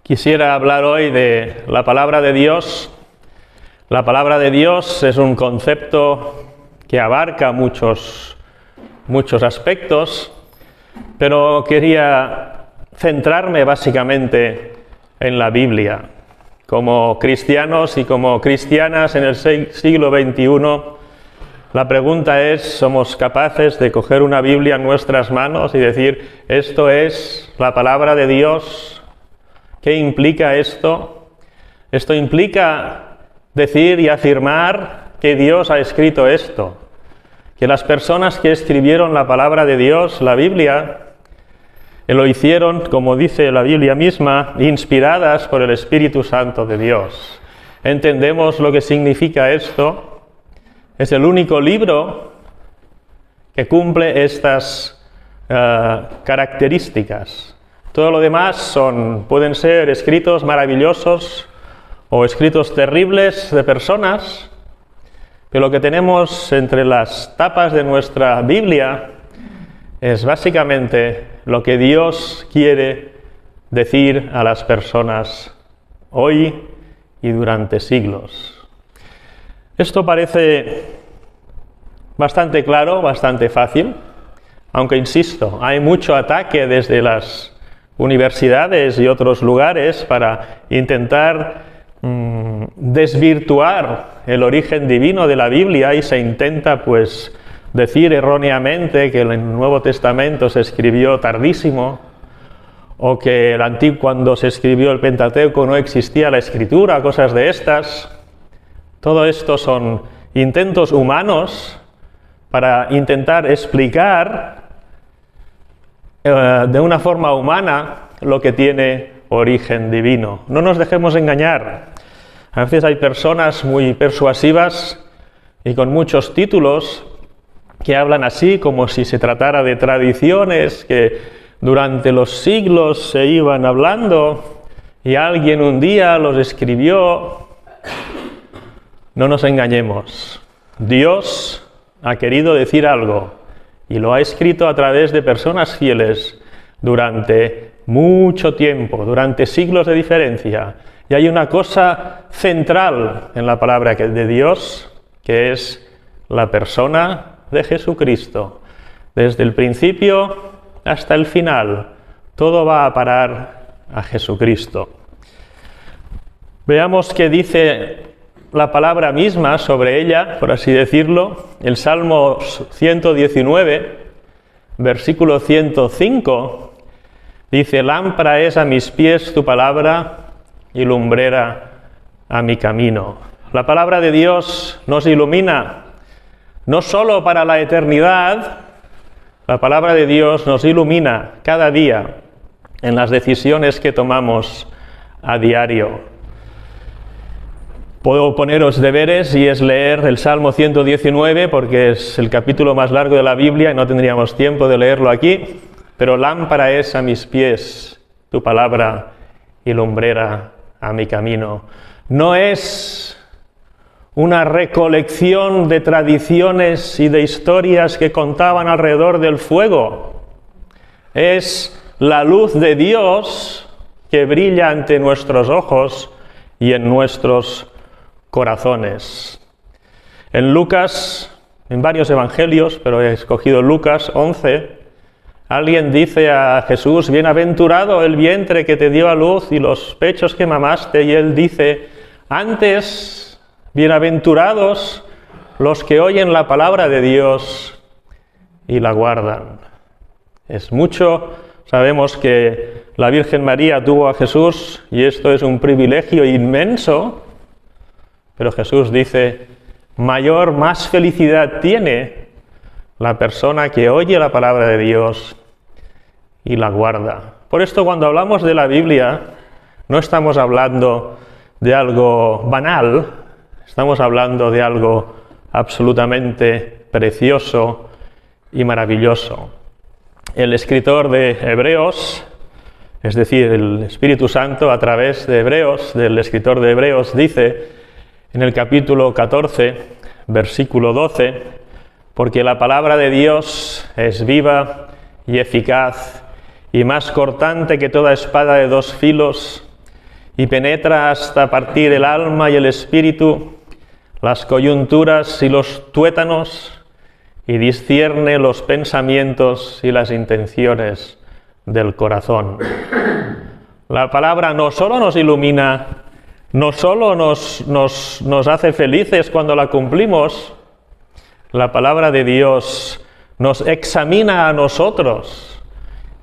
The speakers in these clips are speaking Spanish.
Quisiera hablar hoy de la palabra de Dios. La palabra de Dios es un concepto que abarca muchos aspectos, pero quería centrarme básicamente en la Biblia. Como cristianos y como cristianas en el siglo XXI, la pregunta es, ¿somos capaces de coger una Biblia en nuestras manos y decir, esto es la palabra de Dios? ¿Qué implica esto? Esto implica decir y afirmar que Dios ha escrito esto, que las personas que escribieron la palabra de Dios, la Biblia, lo hicieron, como dice la Biblia misma, inspiradas por el Espíritu Santo de Dios. ¿Entendemos lo que significa esto? Es el único libro que cumple estas características. Todo lo demás pueden ser escritos maravillosos o escritos terribles de personas, pero lo que tenemos entre las tapas de nuestra Biblia es básicamente lo que Dios quiere decir a las personas hoy y durante siglos. Esto parece bastante claro, bastante fácil, aunque insisto, hay mucho ataque desde las universidades y otros lugares para intentar desvirtuar el origen divino de la Biblia, y se intenta decir erróneamente que el Nuevo Testamento se escribió tardísimo, o que cuando se escribió el Pentateuco no existía la escritura, cosas de estas. Todo esto son intentos humanos para intentar explicar de una forma humana lo que tiene origen divino. No nos dejemos engañar. A veces hay personas muy persuasivas y con muchos títulos que hablan así como si se tratara de tradiciones que durante los siglos se iban hablando y alguien un día los escribió. No nos engañemos. Dios ha querido decir algo y lo ha escrito a través de personas fieles durante mucho tiempo, durante siglos de diferencia. Y hay una cosa central en la palabra de Dios, que es la persona de Jesucristo. Desde el principio hasta el final, todo va a parar a Jesucristo. Veamos qué dice la palabra misma sobre ella, por así decirlo. El Salmo 119, versículo 105, dice: lámpara es a mis pies tu palabra y lumbrera a mi camino. La palabra de Dios nos ilumina no solo para la eternidad, la palabra de Dios nos ilumina cada día en las decisiones que tomamos a diario. Puedo poneros deberes y es leer el Salmo 119 porque es el capítulo más largo de la Biblia y no tendríamos tiempo de leerlo aquí, pero lámpara es a mis pies tu palabra y lumbrera a mi camino. No es una recolección de tradiciones y de historias que contaban alrededor del fuego. Es la luz de Dios que brilla ante nuestros ojos y en nuestros corazones. En Lucas, en varios evangelios, pero he escogido Lucas 11, alguien dice a Jesús: bienaventurado el vientre que te dio a luz y los pechos que mamaste, y él dice: antes, bienaventurados los que oyen la palabra de Dios y la guardan. Es mucho. Sabemos que la Virgen María tuvo a Jesús y esto es un privilegio inmenso, pero Jesús dice: más felicidad tiene la persona que oye la palabra de Dios y la guarda. Por esto, cuando hablamos de la Biblia, no estamos hablando de algo banal, estamos hablando de algo absolutamente precioso y maravilloso. El escritor de Hebreos, es decir, el Espíritu Santo a través de Hebreos, del escritor de Hebreos, dice en el capítulo 14, versículo 12: porque la palabra de Dios es viva y eficaz y más cortante que toda espada de dos filos, y penetra hasta partir el alma y el espíritu, las coyunturas y los tuétanos, y discierne los pensamientos y las intenciones del corazón. La palabra no solo nos ilumina, no solo nos hace felices cuando la cumplimos, la palabra de Dios nos examina a nosotros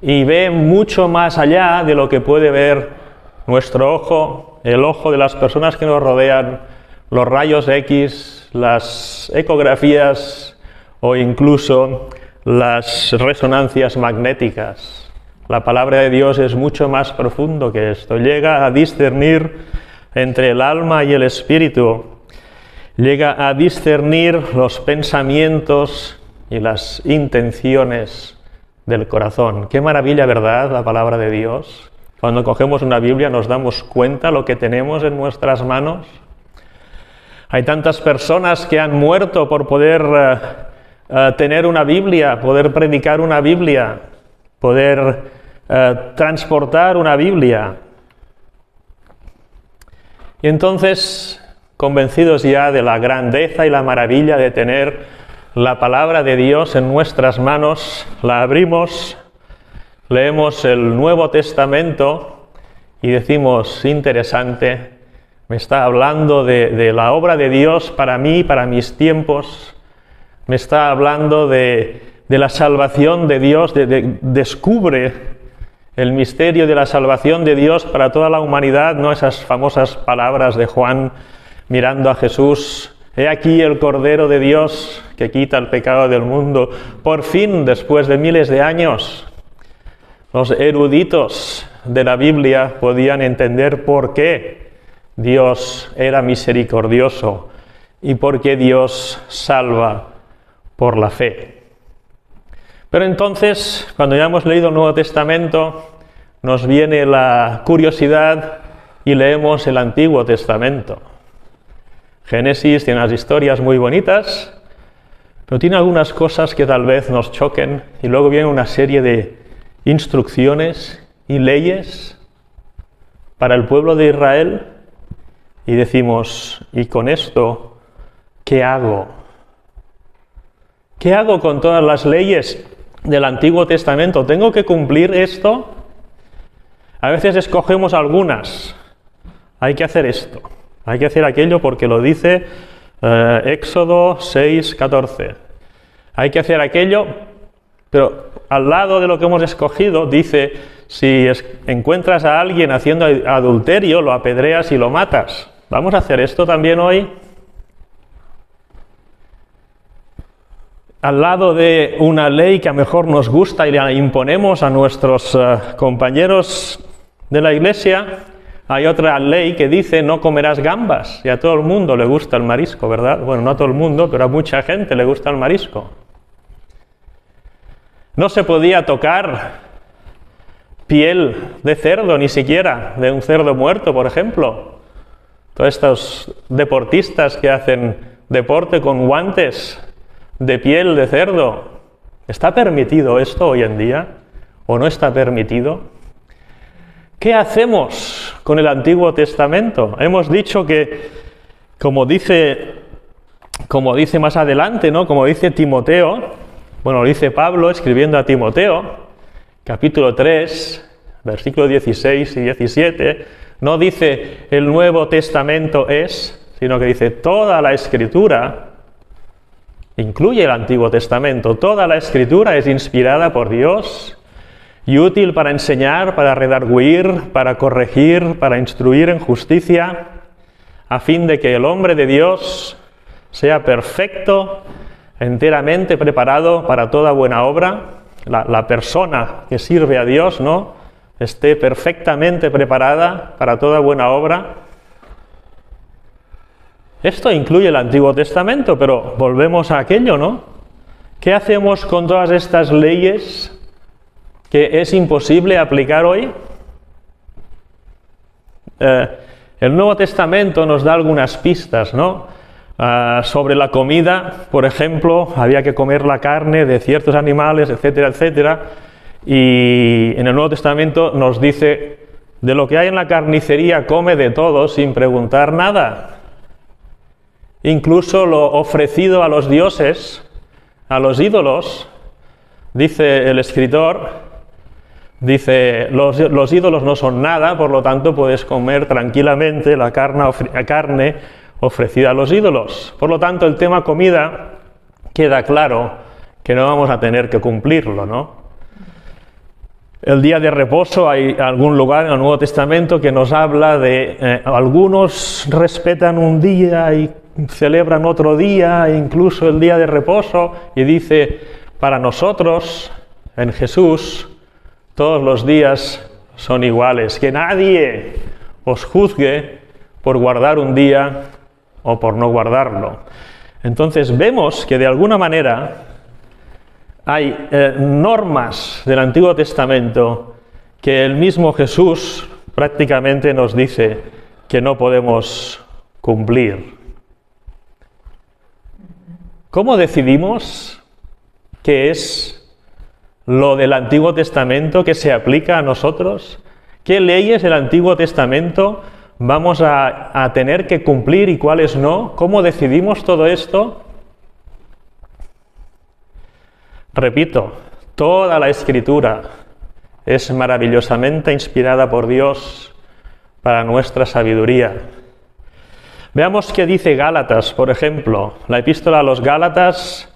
y ve mucho más allá de lo que puede ver nuestro ojo, el ojo de las personas que nos rodean, los rayos X, las ecografías o incluso las resonancias magnéticas. La palabra de Dios es mucho más profundo que esto. Llega a discernir entre el alma y el espíritu. Llega a discernir los pensamientos y las intenciones del corazón. Qué maravilla, ¿verdad?, la palabra de Dios. Cuando cogemos una Biblia nos damos cuenta lo que tenemos en nuestras manos. Hay tantas personas que han muerto por poder tener una Biblia, poder predicar una Biblia, poder transportar una Biblia. Y entonces, convencidos ya de la grandeza y la maravilla de tener la palabra de Dios en nuestras manos, la abrimos, leemos el Nuevo Testamento y decimos, interesante, me está hablando de la obra de Dios para mí, para mis tiempos. Me está hablando de la salvación de Dios, descubre el misterio de la salvación de Dios para toda la humanidad, no esas famosas palabras de Juan mirando a Jesús, he aquí el Cordero de Dios que quita el pecado del mundo. Por fin, después de miles de años, los eruditos de la Biblia podían entender por qué Dios era misericordioso y por qué Dios salva por la fe. Pero entonces, cuando ya hemos leído el Nuevo Testamento, nos viene la curiosidad y leemos el Antiguo Testamento. Génesis tiene unas historias muy bonitas, pero tiene algunas cosas que tal vez nos choquen, y luego viene una serie de instrucciones y leyes para el pueblo de Israel, y decimos, ¿y con esto qué hago? ¿Qué hago con todas las leyes del Antiguo Testamento? ¿Tengo que cumplir esto? A veces escogemos algunas. Hay que hacer esto, hay que hacer aquello porque lo dice Éxodo 6:14. Hay que hacer aquello, pero al lado de lo que hemos escogido dice, si encuentras a alguien haciendo adulterio, lo apedreas y lo matas. ¿Vamos a hacer esto también hoy? Al lado de una ley que a lo mejor nos gusta y la imponemos a nuestros compañeros de la iglesia, hay otra ley que dice no comerás gambas, y a todo el mundo le gusta el marisco, ¿verdad? Bueno, no a todo el mundo, pero a mucha gente le gusta el marisco. No se podía tocar piel de cerdo, ni siquiera de un cerdo muerto, por ejemplo. Todos estos deportistas que hacen deporte con guantes de piel de cerdo. ¿Está permitido esto hoy en día? ¿O no está permitido? ¿Qué hacemos con el Antiguo Testamento? Hemos dicho que, como dice más adelante, ¿no?, como dice Timoteo, bueno, lo dice Pablo escribiendo a Timoteo, capítulo 3, versículos 16 y 17, no dice el Nuevo Testamento es, sino que dice toda la Escritura, incluye el Antiguo Testamento, toda la Escritura es inspirada por Dios y útil para enseñar, para redarguir, para corregir, para instruir en justicia, a fin de que el hombre de Dios sea perfecto, enteramente preparado para toda buena obra. La persona que sirve a Dios, ¿no?, esté perfectamente preparada para toda buena obra. Esto incluye el Antiguo Testamento, pero volvemos a aquello, ¿no? ¿Qué hacemos con todas estas leyes que es imposible aplicar hoy? El Nuevo Testamento nos da algunas pistas, ¿no? Sobre la comida, por ejemplo, había que comer la carne de ciertos animales, etcétera, etcétera. Y en el Nuevo Testamento nos dice de lo que hay en la carnicería come de todo sin preguntar nada. Incluso lo ofrecido a los dioses, a los ídolos, dice el escritor, dice, los ídolos no son nada, por lo tanto puedes comer tranquilamente la carne ofrecida a los ídolos. Por lo tanto, el tema comida queda claro que no vamos a tener que cumplirlo, ¿no? El día de reposo, hay algún lugar en el Nuevo Testamento que nos habla de algunos respetan un día y celebran otro día, incluso el día de reposo, y dice, para nosotros, en Jesús, todos los días son iguales, que nadie os juzgue por guardar un día o por no guardarlo. Entonces vemos que de alguna manera hay normas del Antiguo Testamento que el mismo Jesús prácticamente nos dice que no podemos cumplir. ¿Cómo decidimos qué es lo del Antiguo Testamento que se aplica a nosotros? ¿Qué leyes del Antiguo Testamento vamos a tener que cumplir y cuáles no? ¿Cómo decidimos todo esto? Repito, toda la Escritura es maravillosamente inspirada por Dios para nuestra sabiduría. Veamos qué dice Gálatas, por ejemplo, la epístola a los Gálatas,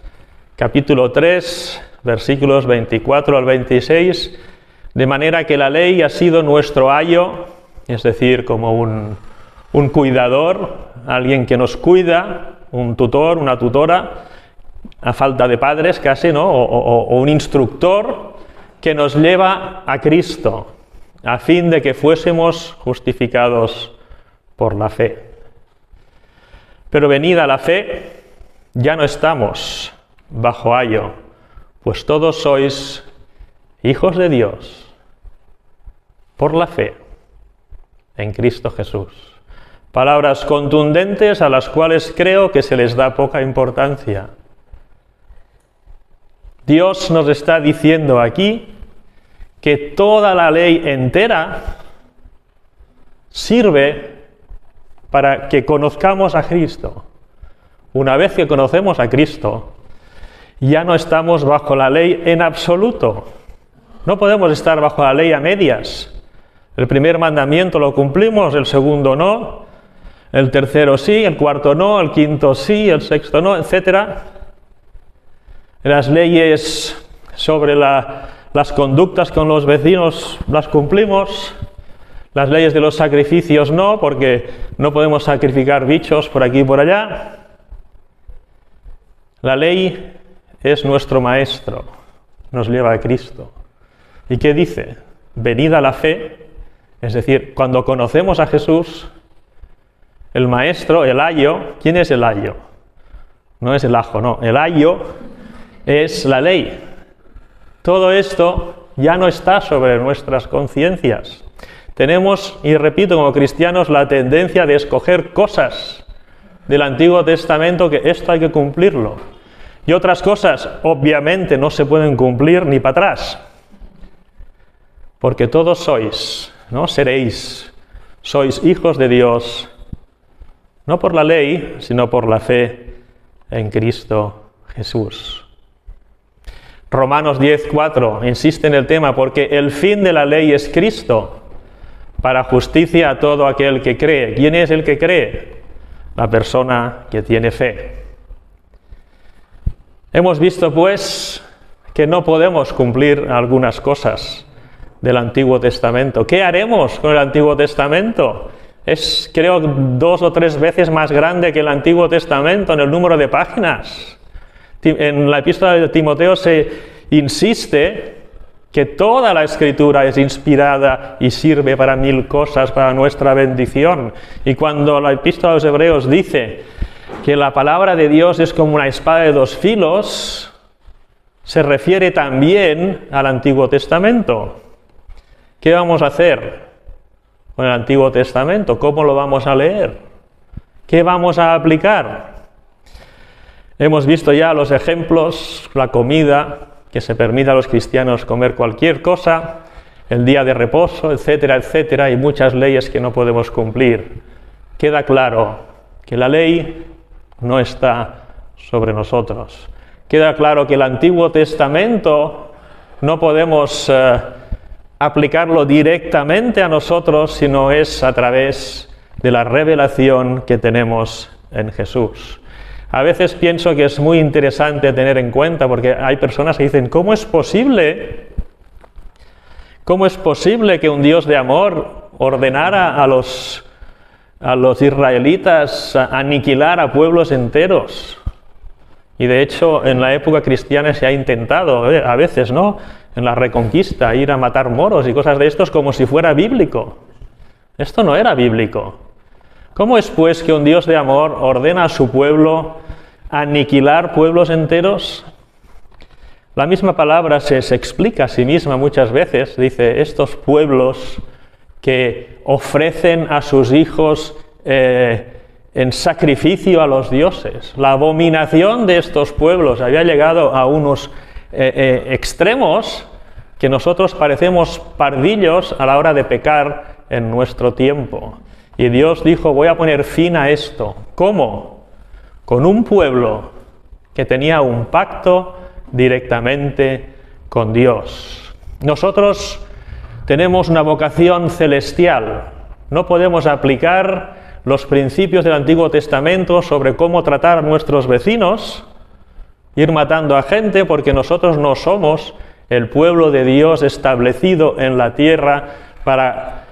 capítulo 3, versículos 24 al 26, de manera que la ley ha sido nuestro ayo, es decir, como un cuidador, alguien que nos cuida, un tutor, una tutora, a falta de padres casi, ¿no? O un instructor que nos lleva a Cristo, a fin de que fuésemos justificados por la fe. Pero venida la fe, ya no estamos bajo ayo, pues todos sois hijos de Dios por la fe en Cristo Jesús. Palabras contundentes a las cuales creo que se les da poca importancia. Dios nos está diciendo aquí que toda la ley entera sirve para que conozcamos a Cristo. Una vez que conocemos a Cristo, ya no estamos bajo la ley en absoluto. No podemos estar bajo la ley a medias. El primer mandamiento lo cumplimos, el segundo no, el tercero sí, el cuarto no, el quinto sí, el sexto no, etc. Las leyes sobre las conductas con los vecinos las cumplimos. Las leyes de los sacrificios no, porque no podemos sacrificar bichos por aquí y por allá. La ley es nuestro maestro, nos lleva a Cristo. ¿Y qué dice? Venida la fe, es decir, cuando conocemos a Jesús, el maestro, el ayo, ¿quién es el ayo? No es el ajo, no, el ayo es la ley. Todo esto ya no está sobre nuestras conciencias. Tenemos, y repito, como cristianos, la tendencia de escoger cosas del Antiguo Testamento que esto hay que cumplirlo. Y otras cosas, obviamente, no se pueden cumplir ni para atrás. Porque todos sois, ¿no? Sois hijos de Dios, no por la ley, sino por la fe en Cristo Jesús. Romanos 10:4 insiste en el tema, porque el fin de la ley es Cristo, para justicia a todo aquel que cree. ¿Quién es el que cree? La persona que tiene fe. Hemos visto, pues, que no podemos cumplir algunas cosas del Antiguo Testamento. ¿Qué haremos con el Antiguo Testamento? Es, creo, 2 o 3 veces más grande que el Antiguo Testamento en el número de páginas. En la epístola de Timoteo se insiste que toda la Escritura es inspirada y sirve para 1000 cosas, para nuestra bendición. Y cuando la epístola de los Hebreos dice que la palabra de Dios es como una espada de 2 filos, se refiere también al Antiguo Testamento. ¿Qué vamos a hacer con el Antiguo Testamento? ¿Cómo lo vamos a leer? ¿Qué vamos a aplicar? Hemos visto ya los ejemplos, la comida, que se permite a los cristianos comer cualquier cosa, el día de reposo, etcétera, etcétera, y muchas leyes que no podemos cumplir. Queda claro que la ley no está sobre nosotros. Queda claro que el Antiguo Testamento no podemos aplicarlo directamente a nosotros, sino es a través de la revelación que tenemos en Jesús. A veces pienso que es muy interesante tener en cuenta, porque hay personas que dicen, ¿cómo es posible que un Dios de amor ordenara a los israelitas a aniquilar a pueblos enteros? Y de hecho, en la época cristiana se ha intentado, a veces, ¿no?, en la Reconquista, ir a matar moros y cosas de estos como si fuera bíblico. Esto no era bíblico. ¿Cómo es, pues, que un Dios de amor ordena a su pueblo aniquilar pueblos enteros? La misma palabra se explica a sí misma muchas veces. Dice, estos pueblos que ofrecen a sus hijos en sacrificio a los dioses. La abominación de estos pueblos había llegado a unos extremos que nosotros parecemos pardillos a la hora de pecar en nuestro tiempo. Y Dios dijo, voy a poner fin a esto. ¿Cómo? Con un pueblo que tenía un pacto directamente con Dios. Nosotros tenemos una vocación celestial. No podemos aplicar los principios del Antiguo Testamento sobre cómo tratar a nuestros vecinos, ir matando a gente, porque nosotros no somos el pueblo de Dios establecido en la tierra para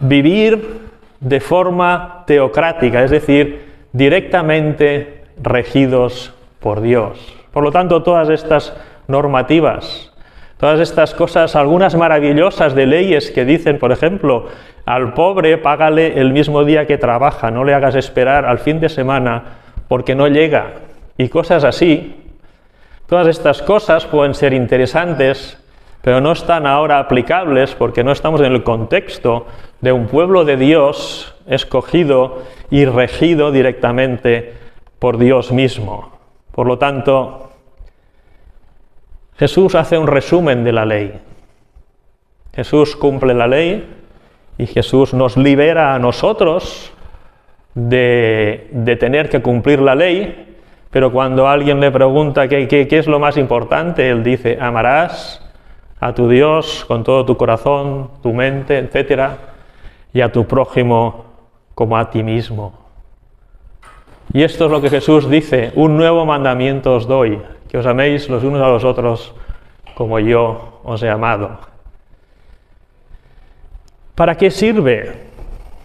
vivir de forma teocrática, es decir, directamente regidos por Dios. Por lo tanto, todas estas normativas, todas estas cosas, algunas maravillosas de leyes que dicen, por ejemplo, al pobre págale el mismo día que trabaja, no le hagas esperar al fin de semana porque no llega, y cosas así. Todas estas cosas pueden ser interesantes, pero no están ahora aplicables porque no estamos en el contexto de un pueblo de Dios escogido y regido directamente por Dios mismo. Por lo tanto, Jesús hace un resumen de la ley. Jesús cumple la ley y Jesús nos libera a nosotros de tener que cumplir la ley, pero cuando alguien le pregunta qué es lo más importante, él dice, amarás a tu Dios con todo tu corazón, tu mente, etc., y a tu prójimo como a ti mismo. Y esto es lo que Jesús dice, un nuevo mandamiento os doy, que os améis los unos a los otros como yo os he amado. ¿Para qué sirve,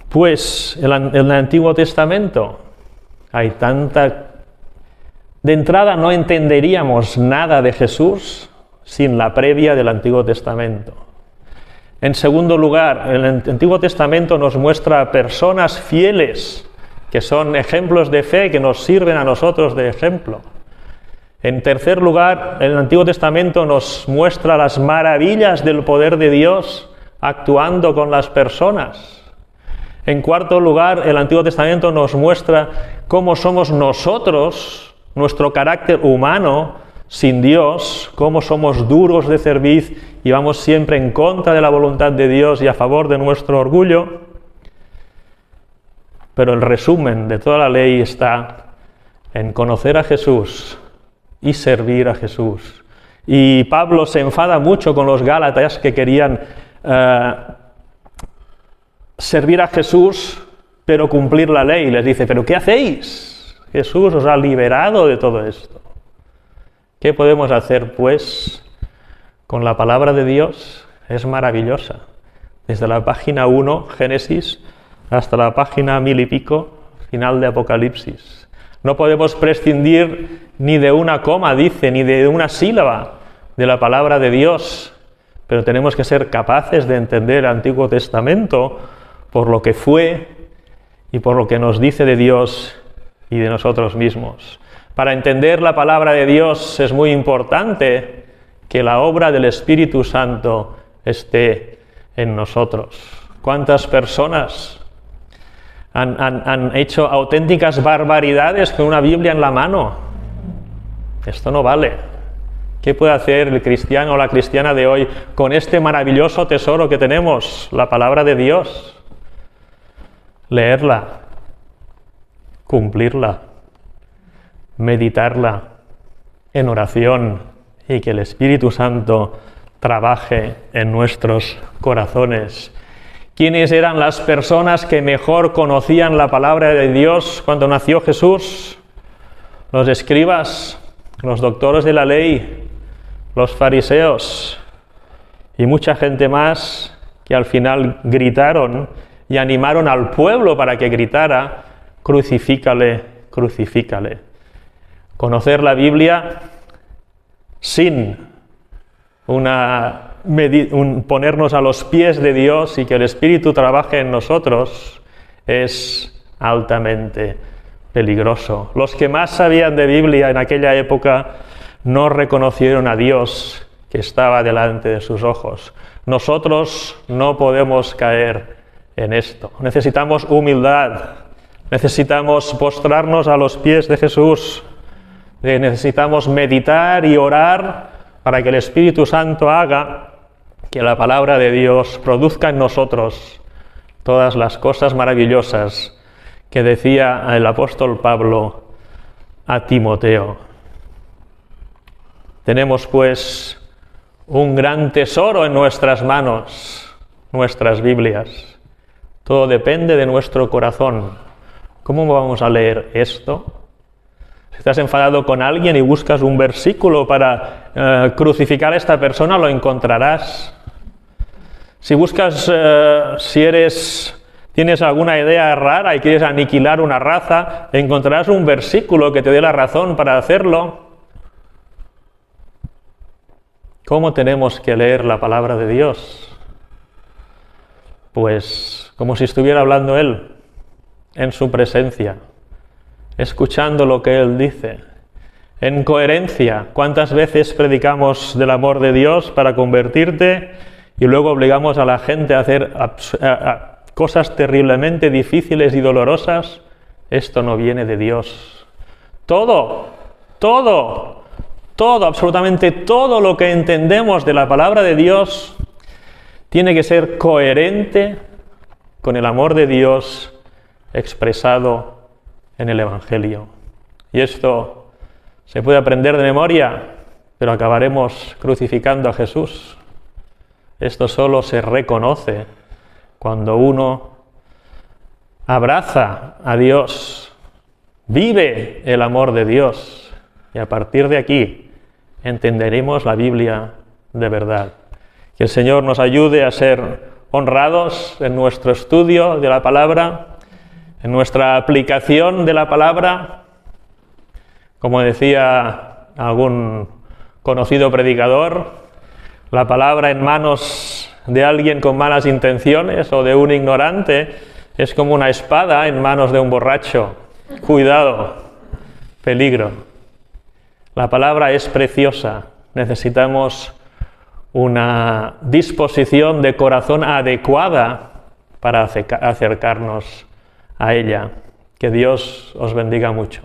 pues, el Antiguo Testamento? Hay tanta... De entrada no entenderíamos nada de Jesús sin la previa del Antiguo Testamento. En segundo lugar, el Antiguo Testamento nos muestra personas fieles, que son ejemplos de fe, que nos sirven a nosotros de ejemplo. En tercer lugar, el Antiguo Testamento nos muestra las maravillas del poder de Dios actuando con las personas. En cuarto lugar, el Antiguo Testamento nos muestra cómo somos nosotros, nuestro carácter humano, sin Dios, cómo somos duros de cerviz y vamos siempre en contra de la voluntad de Dios y a favor de nuestro orgullo. Pero el resumen de toda la ley está en conocer a Jesús y servir a Jesús. Y Pablo se enfada mucho con los gálatas que querían servir a Jesús, pero cumplir la ley. Les dice, ¿pero qué hacéis? Jesús os ha liberado de todo esto. ¿Qué podemos hacer, pues, con la palabra de Dios? Es maravillosa. Desde la página 1, Génesis, hasta la página 1000 y pico, final de Apocalipsis. No podemos prescindir ni de una coma, dice, ni de una sílaba de la palabra de Dios, pero tenemos que ser capaces de entender el Antiguo Testamento por lo que fue y por lo que nos dice de Dios y de nosotros mismos. Para entender la palabra de Dios es muy importante que la obra del Espíritu Santo esté en nosotros. ¿Cuántas personas han hecho auténticas barbaridades con una Biblia en la mano? Esto no vale. ¿Qué puede hacer el cristiano o la cristiana de hoy con este maravilloso tesoro que tenemos, la palabra de Dios? Leerla, cumplirla, meditarla en oración y que el Espíritu Santo trabaje en nuestros corazones. ¿Quiénes eran las personas que mejor conocían la palabra de Dios cuando nació Jesús? Los escribas, los doctores de la ley, los fariseos y mucha gente más que al final gritaron y animaron al pueblo para que gritara: crucifícale, crucifícale. Conocer la Biblia sin ponernos a los pies de Dios y que el Espíritu trabaje en nosotros es altamente peligroso. Los que más sabían de Biblia en aquella época no reconocieron a Dios que estaba delante de sus ojos. Nosotros no podemos caer en esto. Necesitamos humildad, necesitamos postrarnos a los pies de Jesús, necesitamos meditar y orar para que el Espíritu Santo haga que la palabra de Dios produzca en nosotros todas las cosas maravillosas que decía el apóstol Pablo a Timoteo. Tenemos pues un gran tesoro en nuestras manos, nuestras Biblias. Todo depende de nuestro corazón. ¿Cómo vamos a leer esto? Si estás enfadado con alguien y buscas un versículo para crucificar a esta persona, lo encontrarás. Si buscas, tienes alguna idea rara y quieres aniquilar una raza, encontrarás un versículo que te dé la razón para hacerlo. ¿Cómo tenemos que leer la palabra de Dios? Pues como si estuviera hablando Él, en su presencia, escuchando lo que Él dice, en coherencia. ¿Cuántas veces predicamos del amor de Dios para convertirte y luego obligamos a la gente a hacer cosas terriblemente difíciles y dolorosas? Esto no viene de Dios. Todo, absolutamente todo lo que entendemos de la palabra de Dios tiene que ser coherente con el amor de Dios expresado en el Evangelio. Y esto se puede aprender de memoria, pero acabaremos crucificando a Jesús. Esto solo se reconoce cuando uno abraza a Dios, vive el amor de Dios, y a partir de aquí entenderemos la Biblia de verdad. Que el Señor nos ayude a ser honrados en nuestro estudio de la palabra, en nuestra aplicación de la palabra. Como decía algún conocido predicador, la palabra en manos de alguien con malas intenciones o de un ignorante es como una espada en manos de un borracho. Cuidado, peligro. La palabra es preciosa. Necesitamos una disposición de corazón adecuada para acercarnos a ella. Que Dios os bendiga mucho.